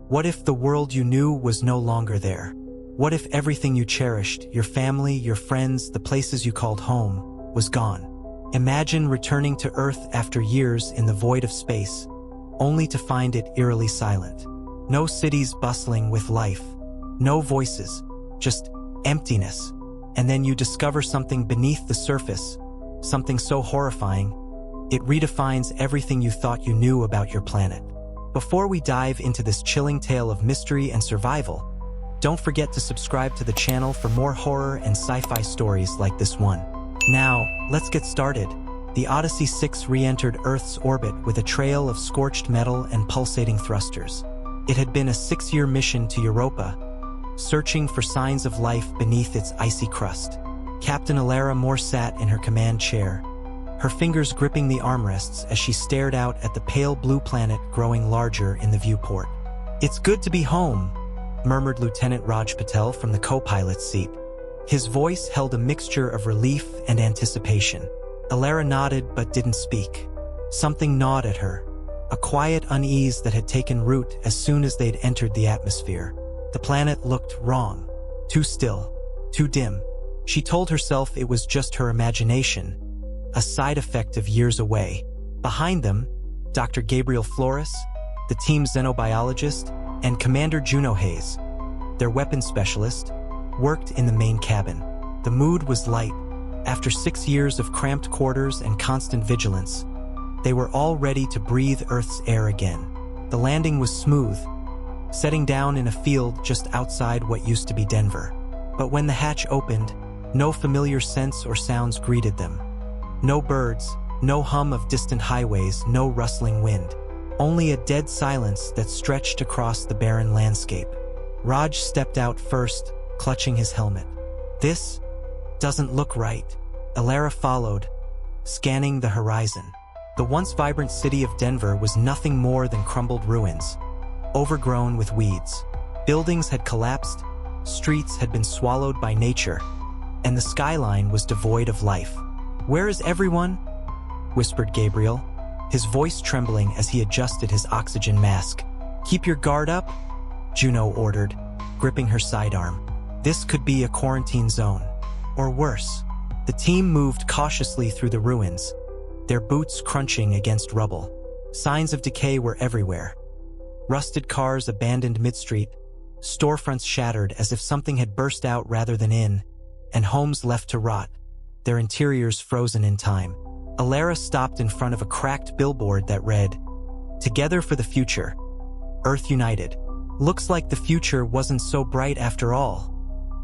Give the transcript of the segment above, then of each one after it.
What if the world you knew was no longer there? What if everything you cherished, your family, your friends, the places you called home, was gone? Imagine returning to Earth after years in the void of space, only to find it eerily silent. No cities bustling with life, no voices, just emptiness. And then you discover something beneath the surface, something so horrifying, it redefines everything you thought you knew about your planet. Before we dive into this chilling tale of mystery and survival, don't forget to subscribe to the channel for more horror and sci-fi stories like this one. Now, let's get started. The Odyssey 6 re-entered Earth's orbit with a trail of scorched metal and pulsating thrusters. It had been a 6-year mission to Europa, searching for signs of life beneath its icy crust. Captain Alara Moore sat in her command chair, her fingers gripping the armrests as she stared out at the pale blue planet growing larger in the viewport. "It's good to be home," murmured Lieutenant Raj Patel from the co-pilot's seat. His voice held a mixture of relief and anticipation. Alara nodded but didn't speak. Something gnawed at her, a quiet unease that had taken root as soon as they'd entered the atmosphere. The planet looked wrong, too still, too dim. She told herself it was just her imagination, a side effect of years away. Behind them, Dr. Gabriel Flores, the team's xenobiologist, and Commander Juno Hayes, their weapons specialist, worked in the main cabin. The mood was light. After 6 years of cramped quarters and constant vigilance, they were all ready to breathe Earth's air again. The landing was smooth, setting down in a field just outside what used to be Denver. But when the hatch opened, no familiar scents or sounds greeted them. No birds, no hum of distant highways, no rustling wind. Only a dead silence that stretched across the barren landscape. Raj stepped out first, clutching his helmet. "This doesn't look right." Alara followed, scanning the horizon. The once vibrant city of Denver was nothing more than crumbled ruins, overgrown with weeds. Buildings had collapsed, streets had been swallowed by nature, and the skyline was devoid of life. "Where is everyone?" whispered Gabriel, his voice trembling as he adjusted his oxygen mask. "Keep your guard up," Juno ordered, gripping her sidearm. This could be a quarantine zone, or worse. The team moved cautiously through the ruins, their boots crunching against rubble. Signs of decay were everywhere. Rusted cars abandoned mid-street, storefronts shattered as if something had burst out rather than in, and homes left to rot, their interiors frozen in time. Alara stopped in front of a cracked billboard that read, "Together for the future, Earth United." "Looks like the future wasn't so bright after all,"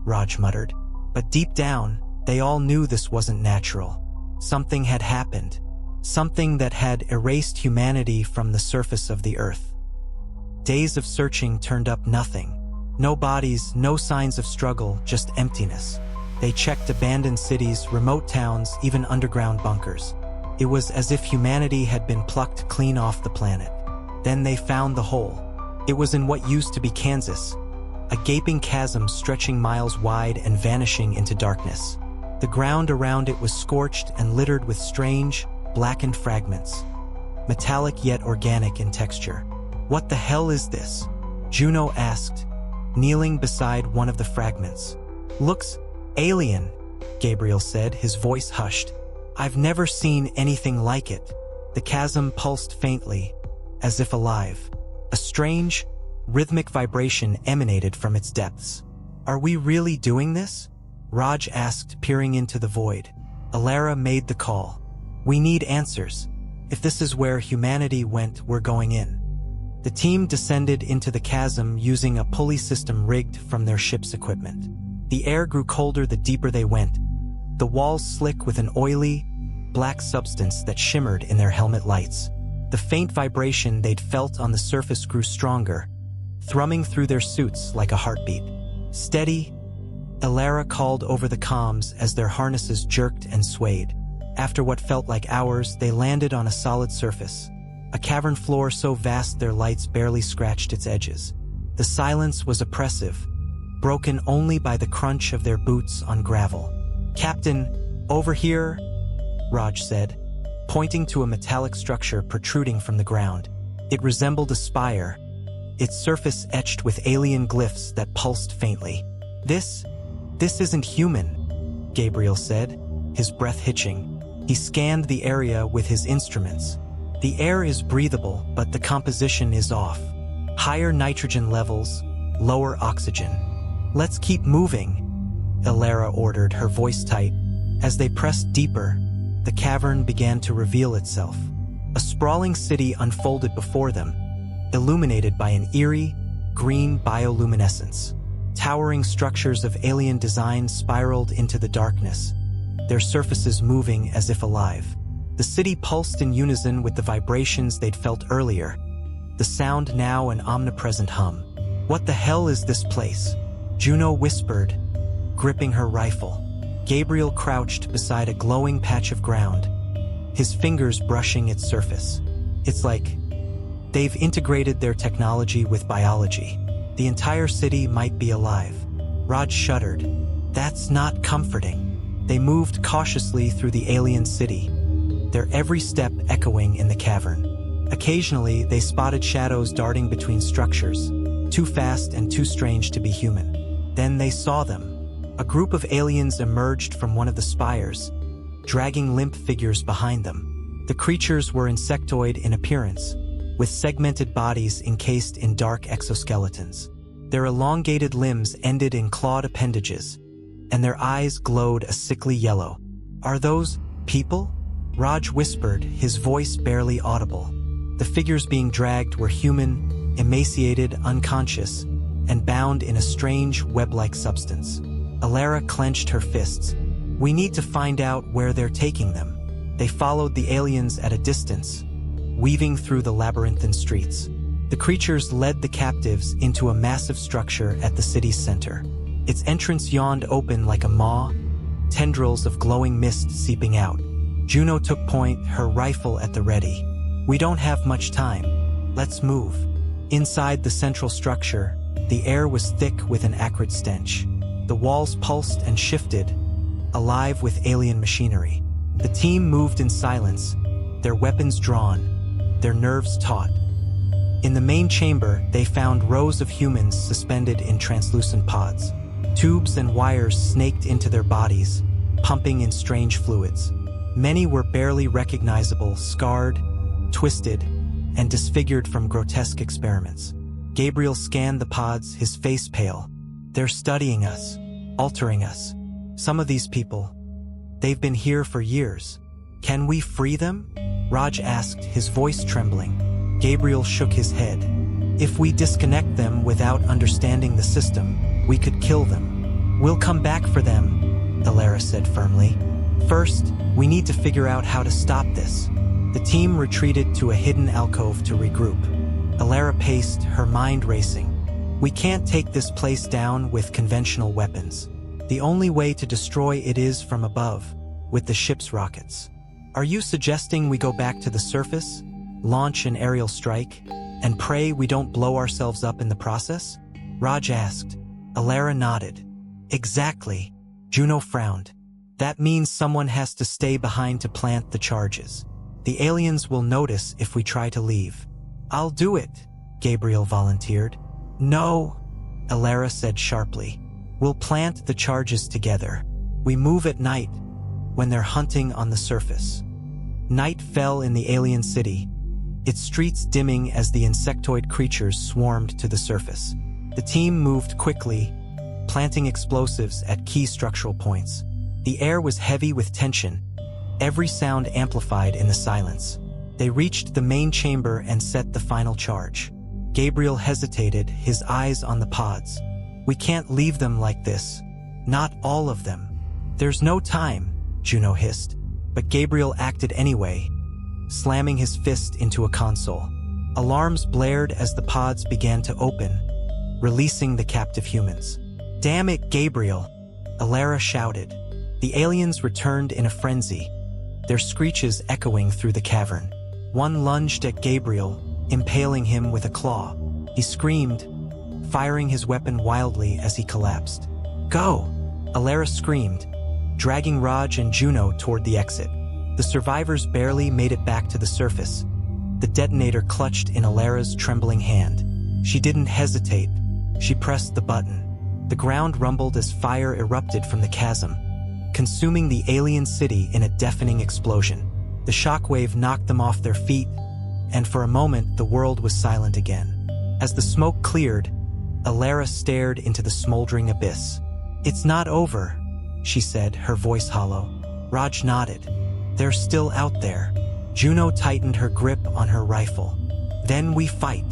Raj muttered. But deep down, they all knew this wasn't natural. Something had happened, something that had erased humanity from the surface of the Earth. Days of searching turned up nothing. No bodies, no signs of struggle, just emptiness. They checked abandoned cities, remote towns, even underground bunkers. It was as if humanity had been plucked clean off the planet. Then they found the hole. It was in what used to be Kansas, a gaping chasm stretching miles wide and vanishing into darkness. The ground around it was scorched and littered with strange, blackened fragments, metallic yet organic in texture. "What the hell is this?" Juno asked, kneeling beside one of the fragments. "Looks alien," Gabriel said, his voice hushed. "I've never seen anything like it." The chasm pulsed faintly, as if alive. A strange, rhythmic vibration emanated from its depths. "Are we really doing this?" Raj asked, peering into the void. Alara made the call. "We need answers. If this is where humanity went, we're going in." The team descended into the chasm using a pulley system rigged from their ship's equipment. The air grew colder the deeper they went, the walls slick with an oily, black substance that shimmered in their helmet lights. The faint vibration they'd felt on the surface grew stronger, thrumming through their suits like a heartbeat. "Steady," Alara called over the comms as their harnesses jerked and swayed. After what felt like hours, they landed on a solid surface, a cavern floor so vast their lights barely scratched its edges. The silence was oppressive, broken only by the crunch of their boots on gravel. "Captain, over here," Raj said, pointing to a metallic structure protruding from the ground. It resembled a spire, its surface etched with alien glyphs that pulsed faintly. This isn't human, Gabriel said, his breath hitching. He scanned the area with his instruments. The air is breathable, but the composition is off. Higher nitrogen levels, lower oxygen. Let's keep moving, Elara ordered, her voice tight. As they pressed deeper, the cavern began to reveal itself. A sprawling city unfolded before them, illuminated by an eerie, green bioluminescence. Towering structures of alien design spiraled into the darkness, their surfaces moving as if alive. The city pulsed in unison with the vibrations they'd felt earlier, the sound now an omnipresent hum. "What the hell is this place?" Juno whispered, gripping her rifle. Gabriel crouched beside a glowing patch of ground, his fingers brushing its surface. "It's like they've integrated their technology with biology. The entire city might be alive." Raj shuddered. "That's not comforting." They moved cautiously through the alien city, their every step echoing in the cavern. Occasionally, they spotted shadows darting between structures, too fast and too strange to be human. Then they saw them. A group of aliens emerged from one of the spires, dragging limp figures behind them. The creatures were insectoid in appearance, with segmented bodies encased in dark exoskeletons. Their elongated limbs ended in clawed appendages, and their eyes glowed a sickly yellow. "Are those people?" Raj whispered, his voice barely audible. The figures being dragged were human, emaciated, unconscious, and bound in a strange, web-like substance. Elara clenched her fists. "We need to find out where they're taking them." They followed the aliens at a distance, weaving through the labyrinthine streets. The creatures led the captives into a massive structure at the city's center. Its entrance yawned open like a maw, tendrils of glowing mist seeping out. Juno took point, her rifle at the ready. "We don't have much time. Let's move." Inside the central structure, the air was thick with an acrid stench. The walls pulsed and shifted, alive with alien machinery. The team moved in silence, their weapons drawn, their nerves taut. In the main chamber, they found rows of humans suspended in translucent pods. Tubes and wires snaked into their bodies, pumping in strange fluids. Many were barely recognizable, scarred, twisted, and disfigured from grotesque experiments. Gabriel scanned the pods, his face pale. "They're studying us, altering us. Some of these people, they've been here for years. Can we free them?" Raj asked, his voice trembling. Gabriel shook his head. "If we disconnect them without understanding the system, we could kill them." "We'll come back for them," Elara said firmly. "First, we need to figure out how to stop this." The team retreated to a hidden alcove to regroup. Elara paced, her mind racing. "We can't take this place down with conventional weapons. The only way to destroy it is from above, with the ship's rockets. Are you suggesting we go back to the surface, launch an aerial strike, and pray we don't blow ourselves up in the process?" Raj asked. Elara nodded. "Exactly." Juno frowned. "That means someone has to stay behind to plant the charges. The aliens will notice if we try to leave." "I'll do it," Gabriel volunteered. "No," Elara said sharply. "We'll plant the charges together. We move at night, when they're hunting on the surface." Night fell in the alien city, its streets dimming as the insectoid creatures swarmed to the surface. The team moved quickly, planting explosives at key structural points. The air was heavy with tension, every sound amplified in the silence. They reached the main chamber and set the final charge. Gabriel hesitated, his eyes on the pods. "We can't leave them like this. Not all of them." "There's no time," Juno hissed. But Gabriel acted anyway, slamming his fist into a console. Alarms blared as the pods began to open, releasing the captive humans. "Damn it, Gabriel!" Elara shouted. The aliens returned in a frenzy, their screeches echoing through the cavern. One lunged at Gabriel, impaling him with a claw. He screamed, firing his weapon wildly as he collapsed. "Go!" Elara screamed, dragging Raj and Juno toward the exit. The survivors barely made it back to the surface, the detonator clutched in Elara's trembling hand. She didn't hesitate. She pressed the button. The ground rumbled as fire erupted from the chasm, consuming the alien city in a deafening explosion. The shockwave knocked them off their feet, and for a moment the world was silent again. As the smoke cleared, Alara stared into the smoldering abyss. "It's not over," she said, her voice hollow. Raj nodded. "They're still out there." Juno tightened her grip on her rifle. "Then we fight."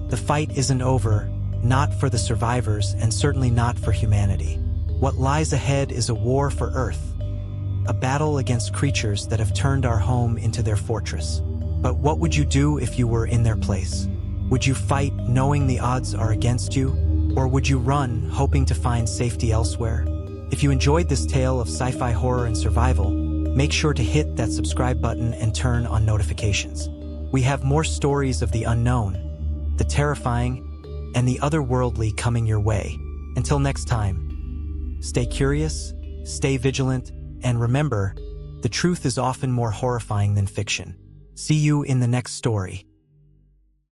"The fight isn't over, not for the survivors and certainly not for humanity. What lies ahead is a war for Earth, a battle against creatures that have turned our home into their fortress. But what would you do if you were in their place? Would you fight knowing the odds are against you? Or would you run, hoping to find safety elsewhere? If you enjoyed this tale of sci-fi horror and survival, make sure to hit that subscribe button and turn on notifications. We have more stories of the unknown, the terrifying, and the otherworldly coming your way. Until next time, stay curious, stay vigilant, and remember, the truth is often more horrifying than fiction. See you in the next story.